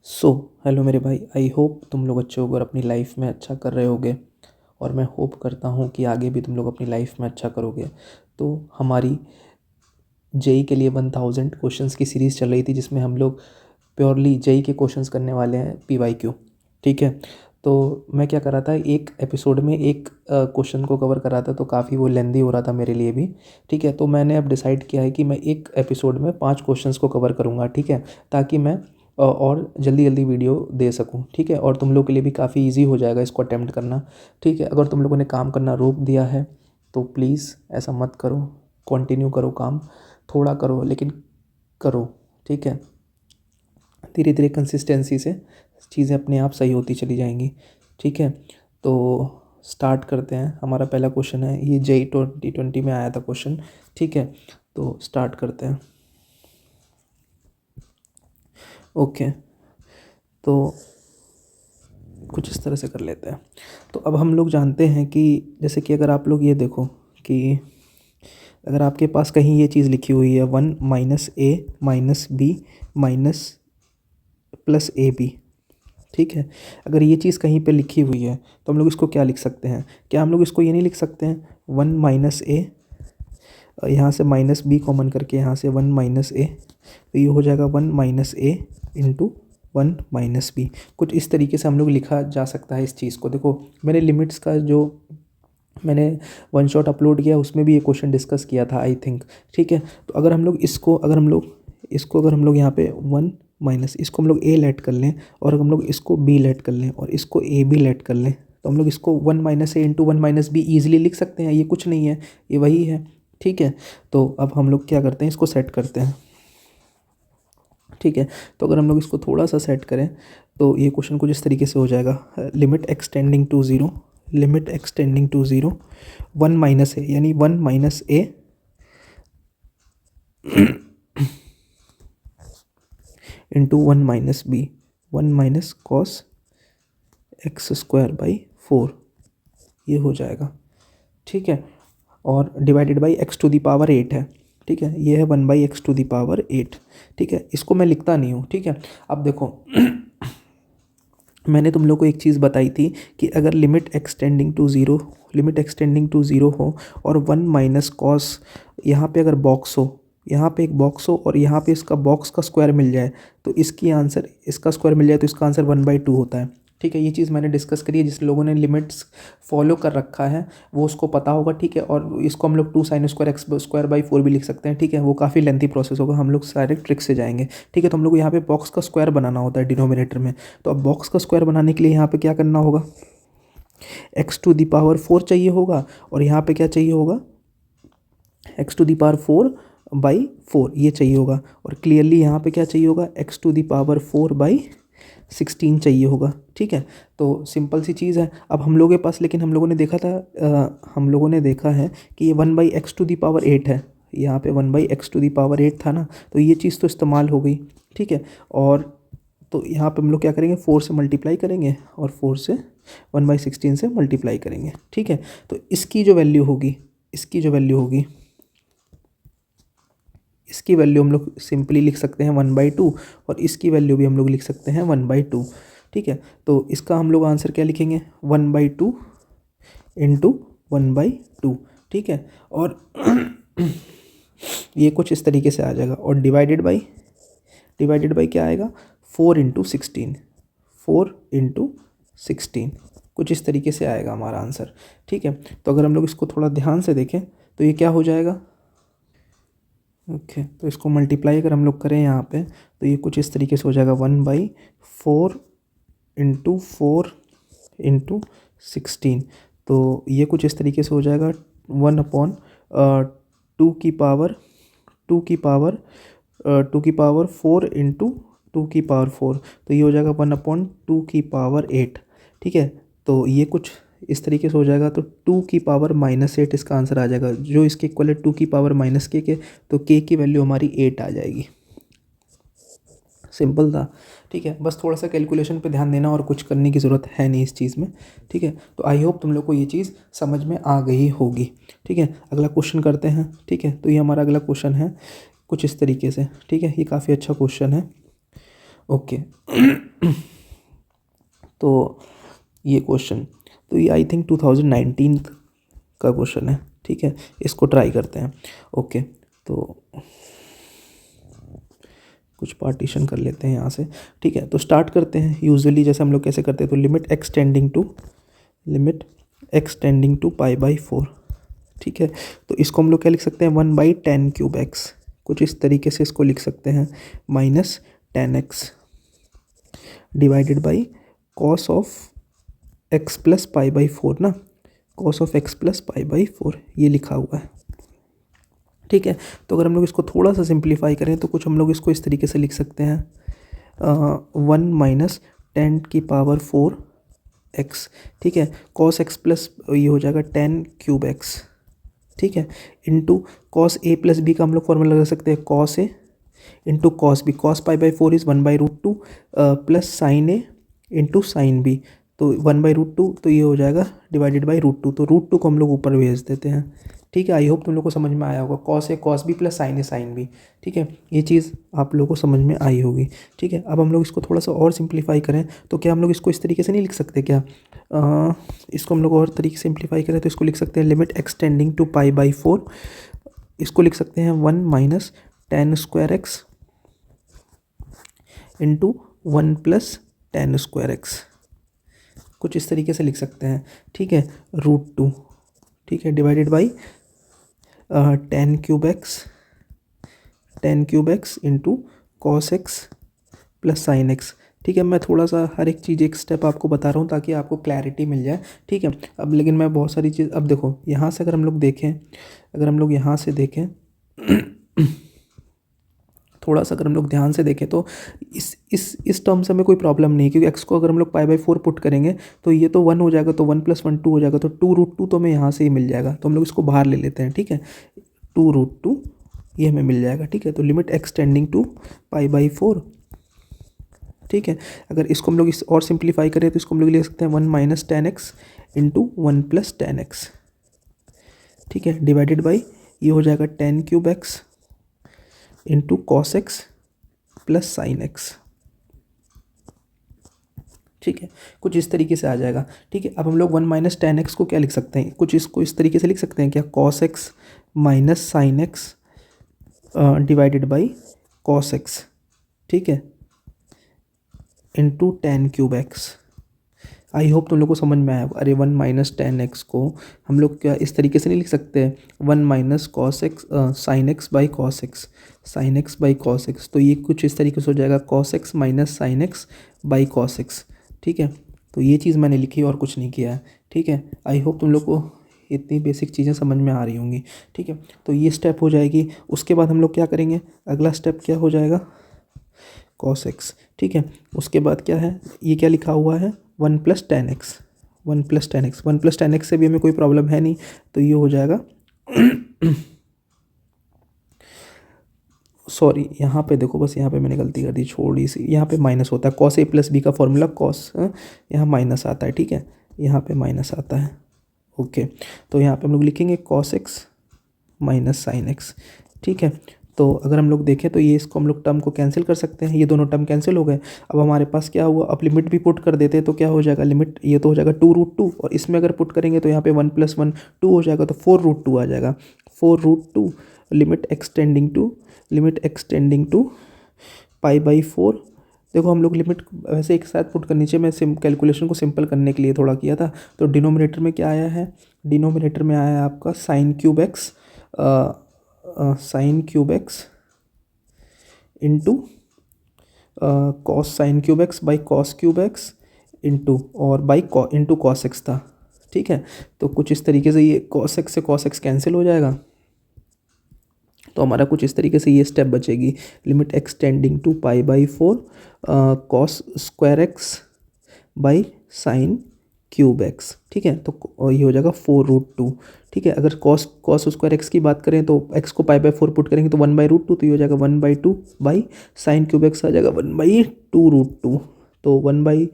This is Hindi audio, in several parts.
सो हेलो मेरे भाई, आई होप तुम लोग अच्छे होगे और अपनी लाइफ में अच्छा कर रहे होगे। और मैं होप करता हूँ कि आगे भी तुम लोग अपनी लाइफ में अच्छा करोगे। तो हमारी जेई के लिए 1000 क्वेश्चंस की सीरीज़ चल रही थी, जिसमें हम लोग प्योरली जेई के क्वेश्चंस करने वाले हैं, पीवाईक्यू। ठीक है। तो मैं क्या कर रहा था, एक एपिसोड में एक क्वेश्चन को कवर कर रहा था, तो काफ़ी वो लेंदी हो रहा था मेरे लिए भी। ठीक है। तो मैंने अब डिसाइड किया है कि मैं एक एपिसोड में 5 क्वेश्चंस को कवर करूँगा। ठीक है। ताकि मैं और जल्दी जल्दी वीडियो दे सकूँ। ठीक है। और तुम लोग के लिए भी काफ़ी ईजी हो जाएगा इसको अटेम्प्ट करना। ठीक है। अगर तुम लोगों ने काम करना रोक दिया है तो प्लीज़ ऐसा मत करो, कंटिन्यू करो काम। थोड़ा करो लेकिन करो। ठीक है। धीरे धीरे कंसिस्टेंसी से चीज़ें अपने आप सही होती चली जाएंगी। ठीक है। तो स्टार्ट करते हैं। हमारा पहला क्वेश्चन है, ये जेई 2020 में आया था क्वेश्चन। ठीक है। तो स्टार्ट करते हैं। ओके। तो कुछ इस तरह से कर लेते हैं। तो अब हम लोग जानते हैं कि जैसे कि अगर आप लोग ये देखो कि अगर आपके पास कहीं ये चीज़ लिखी हुई है 1 minus A minus B minus plus A B. ठीक है। अगर ये चीज़ कहीं पे लिखी हुई है तो हम लोग इसको क्या लिख सकते हैं? क्या हम लोग इसको ये नहीं लिख सकते हैं 1 माइनस ए, यहाँ से माइनस बी कॉमन करके यहाँ से 1 माइनस ए, तो ये हो जाएगा 1 minus A into 1 minus B. कुछ इस तरीके से हम लोग लिखा जा सकता है इस चीज़ को। देखो, मैंने लिमिट्स का जो मैंने वन शॉट अपलोड किया उसमें भी ये क्वेश्चन डिस्कस किया था, आई थिंक। ठीक है। तो अगर हम लोग यहाँ पे 1 माइनस, इसको हम लोग ए लेट कर लें, और अगर हम लोग इसको बी लेट कर लें और इसको ए बी लेट कर लें, तो हम लोग इसको 1 minus A into 1 minus be easily लिख सकते हैं। ये कुछ नहीं है, ये वही है। ठीक है। तो अब हम लोग क्या करते हैं, इसको सेट करते हैं। ठीक है। तो अगर हम लोग इसको थोड़ा सा सेट करें तो ये क्वेश्चन कुछ इस तरीके से हो जाएगा, limit extending to zero, limit extending to zero 1 minus A, यानी 1 minus A into 1 minus B, 1 minus cos x square by 4, ये हो जाएगा। ठीक है। और divided by x to the power 8 है। ठीक है। ये है 1 by x to the power 8। ठीक है। इसको मैं लिखता नहीं हूँ। ठीक है। अब देखो मैंने तुम लोग को एक चीज़ बताई थी कि अगर लिमिट एक्सटेंडिंग टू ज़ीरो हो और 1 माइनस कॉस, यहाँ पे अगर बॉक्स हो, यहाँ पे एक बॉक्स हो और यहाँ पे इसका बॉक्स का स्क्वायर मिल जाए, तो इसका स्क्वायर मिल जाए तो इसका आंसर 1/2 होता है। ठीक है। ये चीज़ मैंने डिस्कस करी है। जिस लोगों ने लिमिट्स फॉलो कर रखा है वो उसको पता होगा। ठीक है। और इसको हम लोग 2 sign square x square by 4 भी लिख सकते हैं। ठीक है। वो काफ़ी लेंथी प्रोसेस होगा, हम लोग सारे ट्रिक से जाएंगे। ठीक है। तो हम लोग यहाँ पे बॉक्स का स्क्वायर बनाना होता है डिनोमिनेटर में। तो अब बॉक्स का स्क्वायर बनाने के लिए यहाँ पे क्या करना होगा, एक्स टू दी पावर 4 चाहिए होगा, और यहाँ पे क्या चाहिए होगा, एक्स टू दी पावर 4/4 ये चाहिए होगा। और क्लियरली यहाँ पे क्या चाहिए होगा, एक्स टू दी पावर 4/16 चाहिए होगा। ठीक है। तो सिंपल सी चीज़ है। अब हम लोगों के पास, लेकिन हम लोगों ने देखा था, हम लोगों ने देखा है कि ये 1/x टू दी पावर 8 है। यहाँ पे 1/x टू दी पावर 8 था ना, तो ये चीज़ तो इस्तेमाल हो गई। ठीक है। और तो यहाँ पे हम लोग क्या करेंगे, 4 से मल्टीप्लाई करेंगे और 4 से 1/16 से मल्टीप्लाई करेंगे। ठीक है। तो इसकी जो वैल्यू होगी, इसकी वैल्यू हम लोग सिंपली लिख सकते हैं 1/2, और इसकी वैल्यू भी हम लोग लिख सकते हैं 1/2। ठीक है। तो इसका हम लोग आंसर क्या लिखेंगे, 1/2 इंटू 1/2। ठीक है। और ये कुछ इस तरीके से आ जाएगा। और डिवाइडेड बाई क्या आएगा, 4/16, 4/16, कुछ इस तरीके से आएगा हमारा आंसर। ठीक है। तो अगर हम लोग इसको थोड़ा ध्यान से देखें तो ये क्या हो जाएगा, ओके। तो इसको मल्टीप्लाई अगर हम लोग करें यहाँ पे तो ये कुछ इस तरीके से हो जाएगा, 1/4 इंटू 4/16। तो ये कुछ इस तरीके से हो जाएगा 1/2 की पावर 4 इंटू 2 की पावर 4, तो ये हो जाएगा 1/2 की पावर 8। ठीक है। तो ये कुछ इस तरीके से हो जाएगा। तो 2 की पावर -8 इसका आंसर आ जाएगा, जो इसके इक्वल है 2 की पावर -k के। तो k की वैल्यू हमारी 8 आ जाएगी। सिंपल था। ठीक है। बस थोड़ा सा कैलकुलेशन पे ध्यान देना, और कुछ करने की ज़रूरत है नहीं इस चीज़ में। ठीक है। तो आई होप तुम लोग को ये चीज़ समझ में आ गई होगी। ठीक है। अगला क्वेश्चन करते हैं। ठीक है। तो ये हमारा अगला क्वेश्चन है कुछ इस तरीके से। ठीक है। ये काफ़ी अच्छा क्वेश्चन है। ओके। तो ये क्वेश्चन, तो ये आई थिंक 2019 का क्वेश्चन है, ठीक है, इसको ट्राई करते हैं। ओके, तो कुछ पार्टीशन कर लेते हैं यहाँ से, ठीक है। तो स्टार्ट करते हैं यूजुअली जैसे हम लोग कैसे करते हैं, तो लिमिट एक्सटेंडिंग टू π/4, ठीक है। तो इसको हम लोग क्या लिख सकते हैं, 1/10³ कुछ इस तरीके से इसको लिख सकते हैं, -10x divided by cos of x plus π/4 ना, कॉस ऑफ x प्लस π/4 ये लिखा हुआ है, ठीक है। तो अगर हम लोग इसको थोड़ा सा सिंप्लीफाई करें तो कुछ हम लोग इसको इस तरीके से लिख सकते हैं, 1 - 10⁴x, ठीक है। कॉस x प्लस ये हो जाएगा 10³ x, ठीक है, into cos a plus b का हम लोग फॉर्मूला लगा सकते हैं, cos a into cos b, cos π/4 is 1/√2 plus sine a into sine b, तो 1/√2, तो ये हो जाएगा डिवाइडेड बाई √2, तो √2 को हम लोग ऊपर भेज देते हैं, ठीक है। आई होप तुम लोग को समझ में आया होगा, cos a cos b plus sine a sine b, ठीक है, ये चीज़ आप लोगों को समझ में आई होगी, ठीक है। अब हम लोग इसको थोड़ा सा और सिंप्लीफाई करें तो क्या हम लोग इसको इस तरीके से नहीं लिख सकते क्या, इसको हम लोग और तरीके से सिंप्लीफाई करें तो इसको लिख सकते हैं लिमिट एक्सटेंडिंग टू π/4, इसको लिख सकते हैं 1 - 10² x इंटू 1 + 10²x, कुछ इस तरीके से लिख सकते हैं, ठीक है, √2, ठीक है, divided by 10³ x into cos x plus sign x, ठीक है। मैं थोड़ा सा हर एक चीज़ एक स्टेप आपको बता रहा हूँ ताकि आपको क्लैरिटी मिल जाए, ठीक है। अब लेकिन मैं बहुत सारी चीज़, अब देखो यहाँ से अगर हम लोग देखें, यहाँ से देखें थोड़ा सा अगर हम लोग ध्यान से देखें तो इस टर्म से हमें कोई प्रॉब्लम नहीं है, क्योंकि x को अगर हम लोग π/4 पुट करेंगे तो ये तो 1 हो जाएगा, तो 1 + 1 2 हो जाएगा, तो 2√2 तो हमें यहाँ से ही मिल जाएगा, तो हम लोग इसको बाहर ले लेते हैं, ठीक है, 2√2 ये हमें मिल जाएगा, ठीक है। तो लिमिट एक्सटेंडिंग टू π/4, ठीक है। अगर इसको हम लोग इस और सिंप्लीफाई करें तो इसको हम लोग ले सकते हैं 1 - 10x इंटू 1 + 10x, ठीक है, डिवाइडेड बाई ये हो जाएगा 10³ x into cos x plus sign x, ठीक है, कुछ इस तरीके से आ जाएगा, ठीक है। अब हम लोग 1 - 10x को क्या लिख सकते हैं, कुछ इसको इस तरीके से लिख सकते हैं क्या, cos x minus sine x divided by cos x, ठीक है, इंटू 10³ x। आई होप तुम लोग को समझ में आया। अरे 1 - 10x को हम लोग क्या इस तरीके से नहीं लिख सकते, 1 - cos x sine x by cos x, sine x by cos x, तो ये कुछ इस तरीके से हो जाएगा, cos x minus sine x by cos x, ठीक है। तो ये चीज़ मैंने लिखी और कुछ नहीं किया है, ठीक है। आई होप तुम लोग को इतनी बेसिक चीज़ें समझ में आ रही होंगी, ठीक है। तो ये स्टेप हो जाएगी, उसके बाद हम लोग क्या करेंगे, अगला स्टेप क्या हो जाएगा, cos x, ठीक है। उसके बाद क्या है, ये क्या लिखा हुआ है, 1 + 10x, 1 + 10x, 1 + 10x से भी हमें कोई प्रॉब्लम है नहीं, तो ये हो जाएगा सॉरी यहाँ पे देखो, बस यहाँ पे मैंने गलती कर दी छोटी सी, यहाँ पे माइनस होता है, cos a + b का फॉर्मूला कॉस, यहाँ माइनस आता है, ठीक है, यहाँ पे माइनस आता है, ओके। तो यहाँ पे हम लोग लिखेंगे cos x minus sine x, ठीक है। तो अगर हम लोग देखें तो ये इसको हम लोग टर्म को कैंसिल कर सकते हैं, ये दोनों टर्म कैंसिल हो गए। अब हमारे पास क्या हुआ, अब लिमिट भी पुट कर देते हैं तो क्या हो जाएगा, लिमिट ये तो हो जाएगा 2√2, और इसमें अगर पुट करेंगे तो यहाँ पे 1 + 1 2 हो जाएगा, तो 4√2 आ जाएगा, 4√2 लिमिट एक्सटेंडिंग टू π/4। देखो हम लोग लिमिट वैसे एक साथ पुट करनी चाहिए, मैं कैलकुलेशन को सिंपल करने के लिए थोड़ा किया था। तो डिनोमिनेटर में क्या आया है, डिनोमिनेटर में आया है आपका sin³ x into cos sin³ x by cos³ x into और बाई इंटू cos x था, ठीक है। तो कुछ इस तरीके से ये cos x से cos x कैंसिल हो जाएगा, तो हमारा कुछ इस तरीके से ये स्टेप बचेगी, limit extending to π/4 cos² x by sin³x, ठीक है। तो ये हो जाएगा 4√2, ठीक है। अगर cos² x की बात करें तो x को π/4 पुट करेंगे तो 1/√2, तो ये हो जाएगा 1/2 बाई sin³ आ जाएगा 1/2√2, तो 1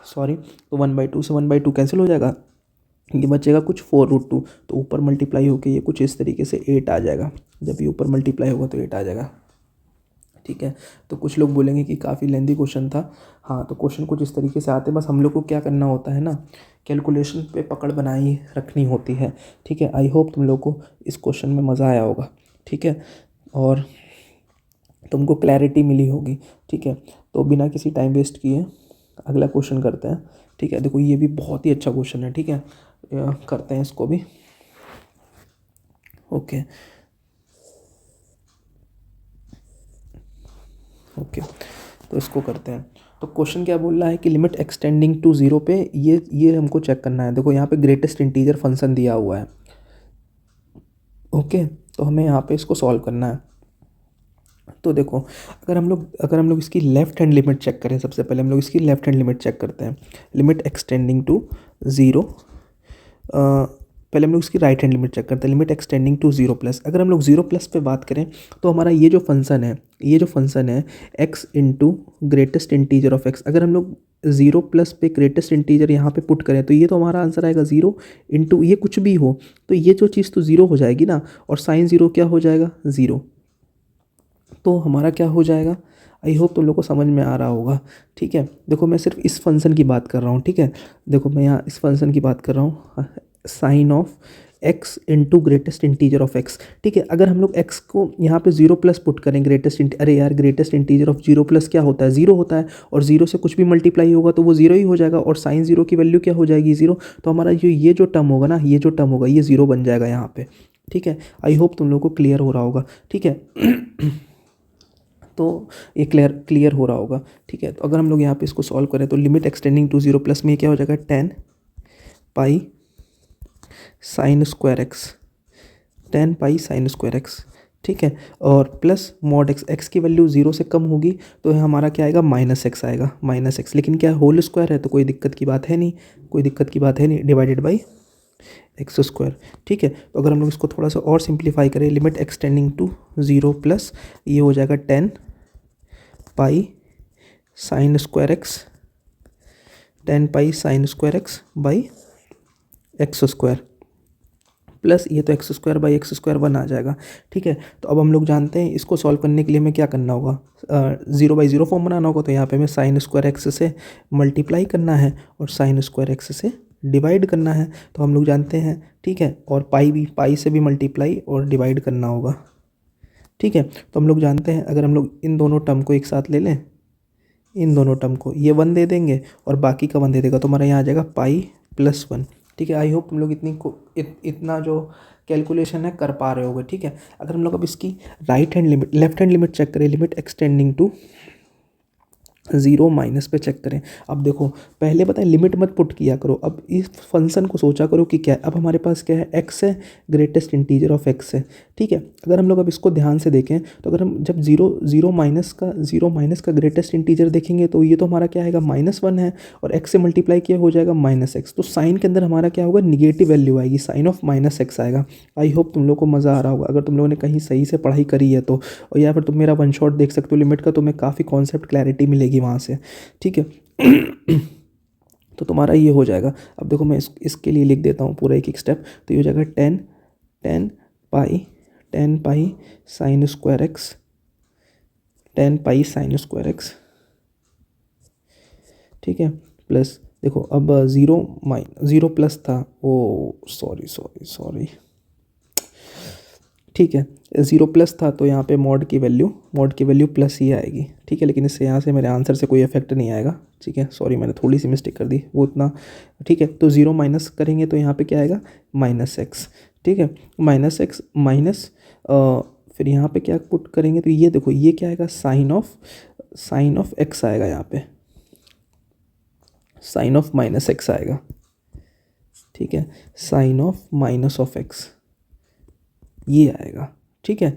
सॉरी, तो 1/2 से 1/2 कैंसिल हो जाएगा, ये बचेगा कुछ 4√2, तो ऊपर मल्टीप्लाई होकर ये कुछ इस तरीके से 8 आ जाएगा। जब ये ऊपर मल्टीप्लाई होगा तो 8 आ जाएगा। ठीक है, तो कुछ लोग बोलेंगे कि काफ़ी लेंदी क्वेश्चन था। हाँ, तो क्वेश्चन कुछ इस तरीके से आते हैं, बस हम लोग को क्या करना होता है ना, कैलकुलेशन पे पकड़ बनाई रखनी होती है। ठीक है, आई होप तुम लोग को इस क्वेश्चन में मज़ा आया होगा। ठीक है, और तुमको क्लैरिटी मिली होगी। ठीक है, तो बिना किसी टाइम वेस्ट किए अगला क्वेश्चन करते हैं। ठीक है, देखो ये भी बहुत ही अच्छा क्वेश्चन है। ठीक है, करते हैं इसको भी। ओके ओके, तो इसको करते हैं। तो क्वेश्चन क्या बोल रहा है कि लिमिट एक्सटेंडिंग टू 0 पे ये हमको चेक करना है। देखो यहाँ पे ग्रेटेस्ट इंटीजर फंक्शन दिया हुआ है। ओके, तो हमें यहाँ पे इसको सॉल्व करना है। तो देखो, अगर हम लोग इसकी लेफ्ट हैंड लिमिट चेक करें, सबसे पहले हम लोग इसकी लेफ्ट हैंड लिमिट चेक करते हैं। लिमिट एक्सटेंडिंग टू 0, पहले हम लोग इसकी राइट हैंड लिमिट चेक करते हैं। लिमिट एक्सटेंडिंग टू 0+, अगर हम लोग 0+ पे बात करें तो हमारा ये जो फंक्शन है x into greatest integer of x, अगर हम लोग 0+ पे ग्रेटेस्ट इंटीजर यहाँ पे पुट करें तो ये तो हमारा आंसर आएगा 0 इंटू ये कुछ भी हो, तो ये जो चीज़ तो 0 हो जाएगी ना, और साइन 0 क्या हो जाएगा 0, तो हमारा क्या हो जाएगा। आई होप तुम लोग को समझ में आ रहा होगा। ठीक है, देखो मैं सिर्फ इस फंक्शन की बात कर रहा हूँ। ठीक है, देखो मैं यहाँ इस फंक्शन की बात कर रहा हूँ, sine of x into greatest integer of x। ठीक है, अगर हम लोग x को यहाँ पे 0+ पुट करें, अरे यार ग्रेटेस्ट इंटीजर ऑफ 0+ क्या होता है 0 होता है, और 0 से कुछ भी मल्टीप्लाई होगा तो वो 0 ही हो जाएगा, और साइन 0 की वैल्यू क्या हो जाएगी 0, तो हमारा ये जो टर्म होगा ना, ये जो टर्म होगा ये 0 बन जाएगा यहाँ पे। ठीक है, आई होप तुम लोग को क्लियर हो रहा होगा। ठीक है तो ये क्लियर हो रहा होगा। ठीक है, तो अगर हम लोग यहाँ पे इसको सॉल्व करें तो लिमिट एक्सटेंडिंग टू 0+ में क्या हो जाएगा 10 pi sine square x, 10 pi sine square x. ठीक है, और प्लस मॉड एक्स की वैल्यू 0 से कम होगी तो हमारा क्या आएगा -x आएगा, -x, लेकिन क्या होल स्क्वायर है तो कोई दिक्कत की बात है नहीं, डिवाइडेड बाई x²। ठीक है, तो अगर हम लोग इसको थोड़ा सा और सिंप्लीफाई करें, लिमिट एक्सटेंडिंग टू 0+, ये हो जाएगा 10 pi sine square x, 10 pi sine square x by x², plus ये तो x² बाई x² 1 आ जाएगा। ठीक है, तो अब हम लोग जानते हैं इसको सॉल्व करने के लिए हमें क्या करना होगा, 0/0 फॉर्म बनाना होगा, तो यहाँ पे हमें साइन स्क्वायर एक्स से मल्टीप्लाई करना है और साइन स्क्वायर एक्स से डिवाइड करना है, तो हम लोग जानते हैं। ठीक है, और पाई से भी मल्टीप्लाई और डिवाइड करना होगा। ठीक है, तो हम लोग जानते हैं अगर हम लोग इन दोनों टर्म को एक साथ ले लें, इन दोनों टर्म को ये 1 दे देंगे और बाकी का 1 दे देगा, तो हमारा यहाँ आ जाएगा π+1। ठीक है, आई होप तुम लोग इतना जो कैलकुलेशन है कर पा रहे होगे। ठीक है, अगर हम लोग अब इसकी लेफ्ट हैंड लिमिट चेक करें, लिमिट एक्सटेंडिंग टू 0- पे चेक करें। अब देखो पहले बताएं लिमिट मत पुट किया करो, अब इस फंक्शन को सोचा करो कि क्या है, अब हमारे पास क्या है x है, ग्रेटेस्ट इंटीजर ऑफ x है। ठीक है, अगर हम लोग अब इसको ध्यान से देखें तो अगर हम जब 0 माइनस का ग्रेटेस्ट इंटीजर देखेंगे तो ये तो हमारा क्या आएगा -1 है, और x से मल्टीप्लाई किया हो जाएगा -x, तो साइन के अंदर हमारा क्या होगा निगेटिव वैल्यू आएगी, साइन ऑफ -x आएगा। आई होप तुम लोग को मज़ा आ रहा होगा, अगर तुम लोगों ने कहीं सही से पढ़ाई करी है तो, और या फिर तुम मेरा 1 शॉट देख सकते हो लिमिट का, तुम्हें काफ़ी कॉन्सेप्ट क्लैरिटी मिलेगी वहाँ से। ठीक है तो तुम्हारा ये हो जाएगा। अब देखो मैं इसके लिए लिख देता हूँ पूरा एक स्टेप, तो ये हो जाएगा 10 pi sine square x, 10 pi sine square x. ठीक है, प्लस देखो अब 0+ था, ओ सॉरी, ठीक है 0+ था तो यहाँ पे मॉड की वैल्यू प्लस ही आएगी। ठीक है, लेकिन इससे यहाँ से मेरे आंसर से कोई इफेक्ट नहीं आएगा। ठीक है, सॉरी मैंने थोड़ी सी मिस्टेक कर दी, वो इतना। ठीक है, तो 0 माइनस करेंगे तो यहाँ पे क्या आएगा -x। ठीक है, -x माइनस फिर यहाँ पे क्या पुट करेंगे तो ये देखो ये क्या आएगा, साइन ऑफ x आएगा, यहाँ पे साइन ऑफ -x आएगा। ठीक है, साइन ऑफ -x ये आएगा। ठीक है,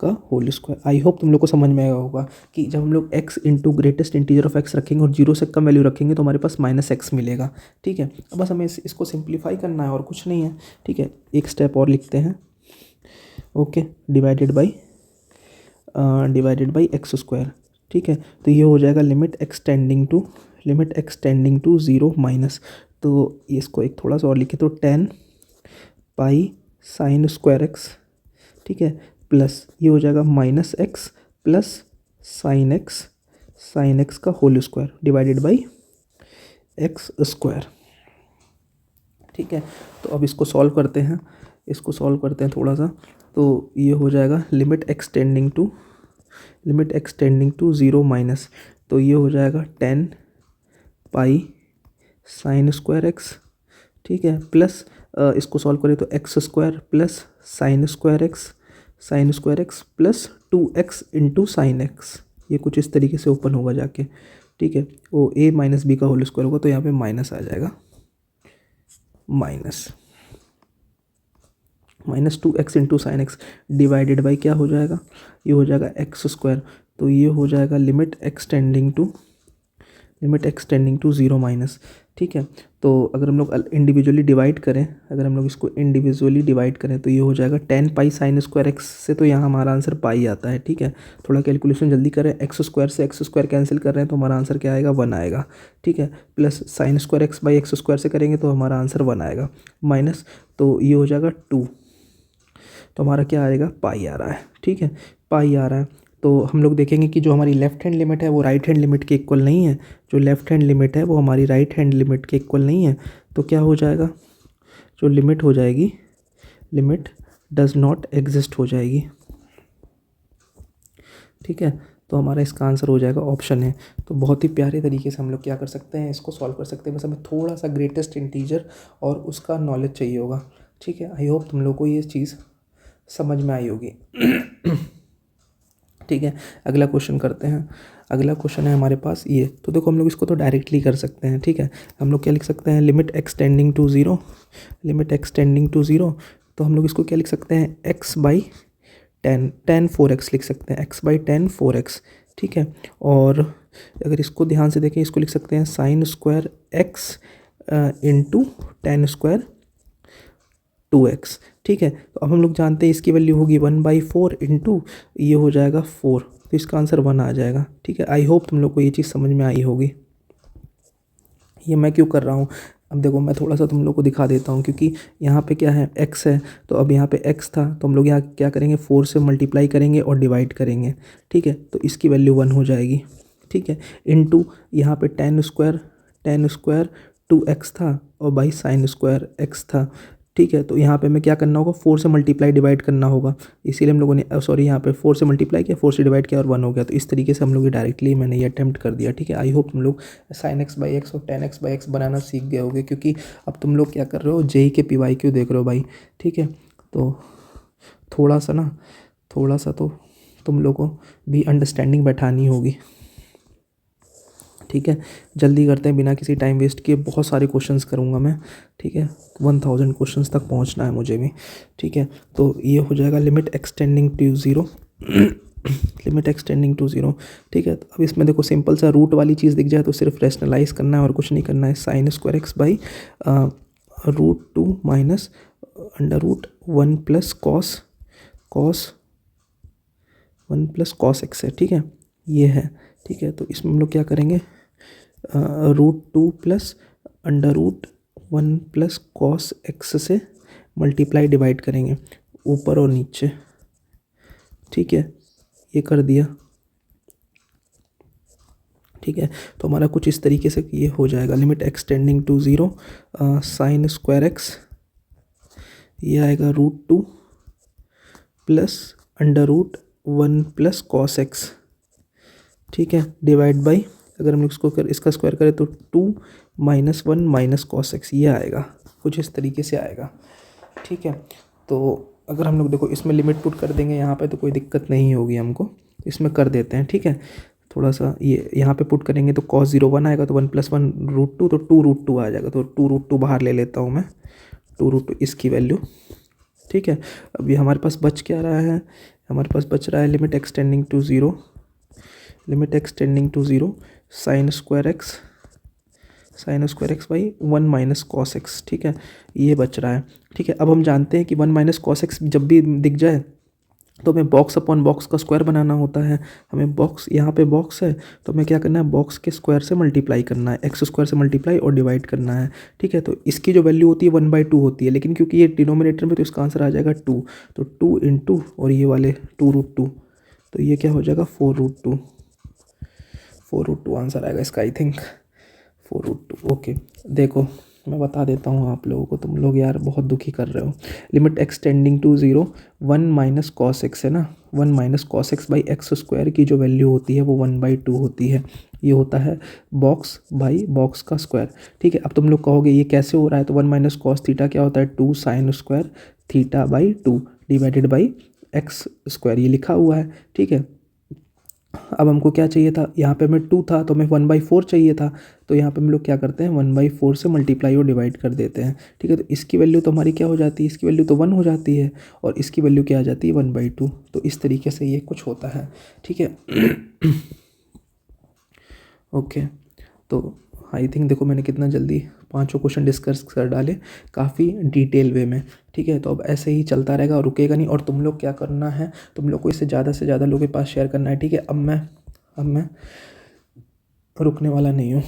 का होल स्क्वायर। आई होप तुम लोग को समझ में आया होगा कि जब हम लोग x into greatest integer of x रखेंगे और 0 से कम वैल्यू रखेंगे तो हमारे पास -x मिलेगा। ठीक है, अब बस हमें इसको सिंप्लीफाई करना है और कुछ नहीं है। ठीक है, एक स्टेप और लिखते हैं। Okay, divided by x²। ठीक है, तो ये हो जाएगा लिमिट एक्सटेंडिंग टू 0 माइनस, तो इसको एक थोड़ा सा और लिखे तो 10 पाई साइन स्क्वायर एक्स, ठीक है, प्लस ये हो जाएगा minus x plus sine x का whole square divided by x square, ठीक है। तो अब इसको सॉल्व करते हैं, थोड़ा सा। तो ये हो जाएगा limit extending to zero minus, तो ये हो जाएगा 10 पाई साइन स्क्वायर एक्स, ठीक है, प्लस इसको सॉल्व करें तो x square plus sign square x plus 2x into sine x. ये कुछ इस तरीके से ओपन होगा जाके, ठीक है। वो a माइनस बी का होल स्क्वायर होगा, तो यहाँ पे माइनस आ जाएगा, minus 2x into sine x divided by क्या हो जाएगा, ये हो जाएगा एक्स स्क्वायर। तो ये हो जाएगा limit extending to zero minus, ठीक है। तो अगर हम लोग इंडिविजुअली डिवाइड करें, तो ये हो जाएगा 10 पाई साइन स्क्वायर एक्स से, तो यहाँ हमारा आंसर पाई आता है, ठीक है। थोड़ा कैलकुलेशन जल्दी करें, एक्स स्क्वायर से एक्स स्क्वायर कैंसिल कर रहे हैं तो हमारा आंसर क्या आएगा, 1 आएगा, ठीक है, plus sign square x by x square से करेंगे तो हमारा आंसर 1 आएगा, माइनस, तो ये हो जाएगा 2, तो हमारा क्या आएगा, पाई आ रहा है, ठीक है, पाई आ रहा है। तो हम लोग देखेंगे कि जो हमारी लेफ़्ट हैंड लिमिट है वो राइट हैंड लिमिट के इक्वल नहीं है, जो लेफ़्ट हैंड लिमिट है वो हमारी राइट हैंड लिमिट के इक्वल नहीं है। तो क्या हो जाएगा, जो लिमिट हो जाएगी, लिमिट डज़ नॉट एग्जिस्ट हो जाएगी, ठीक है। तो हमारा इसका आंसर हो जाएगा ऑप्शन है। तो बहुत ही प्यारे तरीके से हम लोग क्या कर सकते हैं, इसको सॉल्व कर सकते हैं। बस हमें थोड़ा सा ग्रेटेस्ट इंटीजर और उसका नॉलेज चाहिए होगा, ठीक है। आई होप तुम लोग को ये चीज़ समझ में आई होगी, ठीक है। अगला क्वेश्चन करते हैं। अगला क्वेश्चन है हमारे पास ये, तो देखो हम लोग इसको तो डायरेक्टली कर सकते हैं, ठीक है। हम लोग क्या लिख सकते हैं, लिमिट एक्सटेंडिंग टू ज़ीरो, तो हम लोग इसको क्या लिख सकते हैं, x बाई 10 4x लिख सकते हैं, x बाई 10 4x, ठीक है। और अगर इसको ध्यान से देखें, इसको लिख सकते हैं sign square x into 10 square 2x, ठीक है। तो अब हम लोग जानते हैं इसकी वैल्यू होगी 1/4 इंटू ये हो जाएगा 4, तो इसका आंसर 1 आ जाएगा, ठीक है। आई होप तुम लोग को ये चीज़ समझ में आई होगी। ये मैं क्यों कर रहा हूँ, अब देखो मैं थोड़ा सा तुम लोग को दिखा देता हूँ, क्योंकि यहाँ पे क्या है, x है, तो अब यहाँ पे x था, तो हम लोग यहाँ क्या करेंगे, 4 से मल्टीप्लाई करेंगे और डिवाइड करेंगे, ठीक है। तो इसकी वैल्यू 1 हो जाएगी, ठीक है, इंटू यहाँ पे 10 स्क्वायर 2x था और बाई साइन स्क्वायर x था, ठीक है। तो यहाँ पे हमें क्या करना होगा, 4 से मल्टीप्लाई डिवाइड करना होगा, इसीलिए हम लोगों ने यहाँ पे 4 से मल्टीप्लाई किया, 4 से डिवाइड किया और 1 हो गया। तो इस तरीके से हम लोग डायरेक्टली मैंने ये अटैम्प्ट कर दिया, ठीक है। आई होप तुम लोग साइन एक्स बाई एक्स और 10x बाई एक्स बनाना सीख गए होगे, क्योंकि अब तुम लोग क्या कर रहे हो, जेई के PYQ देख रहे हो भाई, ठीक है। तो थोड़ा सा तो तुम लोगों को भी अंडरस्टैंडिंग बैठानी होगी, ठीक है। जल्दी करते हैं, बिना किसी टाइम वेस्ट किए, बहुत सारे क्वेश्चंस करूँगा मैं, ठीक है। 1000 क्वेश्चंस तक पहुँचना है मुझे भी, ठीक है। तो ये हो जाएगा लिमिट एक्सटेंडिंग टू ज़ीरो, ठीक है। तो अब इसमें देखो सिंपल सा रूट वाली चीज़ दिख जाए तो सिर्फ रेशनलाइज करना है और कुछ नहीं करना है। Sine square x by √2 minus under root 1 plus cos x है, ठीक है, ये है, ठीक है। तो इसमें हम लोग क्या करेंगे, √2 plus under root 1 plus cos x से मल्टीप्लाई डिवाइड करेंगे ऊपर और नीचे, ठीक है, ये कर दिया, ठीक है। तो हमारा कुछ इस तरीके से ये हो जाएगा, limit extending to zero sine square x, ये आएगा √2 plus under root 1 plus cos x, ठीक है, डिवाइड बाई, अगर हम लोग इसका स्क्वायर करें तो 2 माइनस 1 माइनस कॉस एक्स, ये आएगा, कुछ इस तरीके से आएगा, ठीक है। तो अगर हम लोग देखो इसमें लिमिट पुट कर देंगे यहाँ पे तो कोई दिक्कत नहीं होगी हमको, इसमें कर देते हैं, ठीक है। थोड़ा सा ये यहाँ पे पुट करेंगे तो cos 0 1 आएगा, तो 1 + 1 √2, तो 2√2 आ जाएगा, तो 2√2 बाहर ले लेता हूँ मैं, 2√2 इसकी वैल्यू, ठीक है। अभी हमारे पास बच क्या रहा है, हमारे पास बच रहा है limit extending to zero sine square x by 1 minus cos x, ठीक है, ये बच रहा है, ठीक है। अब हम जानते हैं कि 1 माइनस कॉस एक्स जब भी दिख जाए तो हमें बॉक्स अपॉन बॉक्स का स्क्वायर बनाना होता है। हमें बॉक्स, यहाँ पे बॉक्स है तो हमें क्या करना है, बॉक्स के स्क्वायर से मल्टीप्लाई करना है, एक्स स्क्वायर से मल्टीप्लाई और डिवाइड करना है। ठीक है, तो इसकी जो वैल्यू होती है 1/2 होती है, लेकिन क्योंकि ये डिनोमिनेटर में तो इसका आंसर आ जाएगा 2, तो 2 इंटू और ये वाले 2√2, तो ये क्या हो जाएगा 4√2, 4√2 आंसर आएगा इसका, आई थिंक 4√2। ओके, देखो मैं बता देता हूँ आप लोगों को, तुम लोग यार बहुत दुखी कर रहे हो। Limit x tending to 0, 1 minus cos x है ना, 1 minus cos x by x square की जो वैल्यू होती है वो 1/2 होती है। ये होता है बॉक्स बाई बॉक्स का स्क्वायर। ठीक है, अब तुम लोग कहोगे ये कैसे हो रहा है, तो 1 माइनस कॉस थीटा क्या होता है, 2 sine square theta by 2 divided by x square, ये लिखा हुआ है। ठीक है, अब हमको क्या चाहिए था, यहाँ पे हमें 2 था तो हमें 1/4 चाहिए था, तो यहाँ पे हम लोग क्या करते हैं 1/4 से मल्टीप्लाई और डिवाइड कर देते हैं। ठीक है, तो इसकी वैल्यू तो हमारी क्या हो जाती है, इसकी वैल्यू तो 1 हो जाती है और इसकी वैल्यू क्या आ जाती है 1/2। तो इस तरीके से ये कुछ होता है। ठीक है ओके, तो आई थिंक देखो मैंने कितना जल्दी पांचों क्वेश्चन डिस्कस कर डाले, काफ़ी डिटेल वे में। ठीक है, तो अब ऐसे ही चलता रहेगा और रुकेगा नहीं। और तुम लोग क्या करना है, तुम लोग को इसे ज़्यादा से ज़्यादा लोगों के पास शेयर करना है। ठीक है, अब मैं रुकने वाला नहीं हूँ।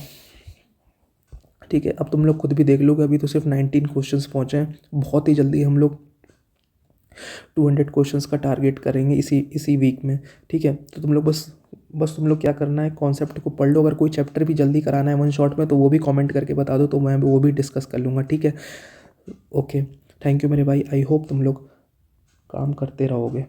ठीक है, अब तुम लोग खुद भी देख लोगे, अभी तो सिर्फ 19 क्वेश्चंस पहुँचे हैं, बहुत ही जल्दी हम लोग 200 क्वेश्चंस का टारगेट करेंगे इसी वीक में। ठीक है, तो तुम लोग बस तुम लोग क्या करना है, कॉन्सेप्ट को पढ़ लो। अगर कोई चैप्टर भी जल्दी कराना है 1 शॉट में तो वो भी कमेंट करके बता दो, तो मैं वो भी डिस्कस कर लूँगा। ठीक है, ओके, थैंक यू मेरे भाई, आई होप तुम लोग काम करते रहोगे।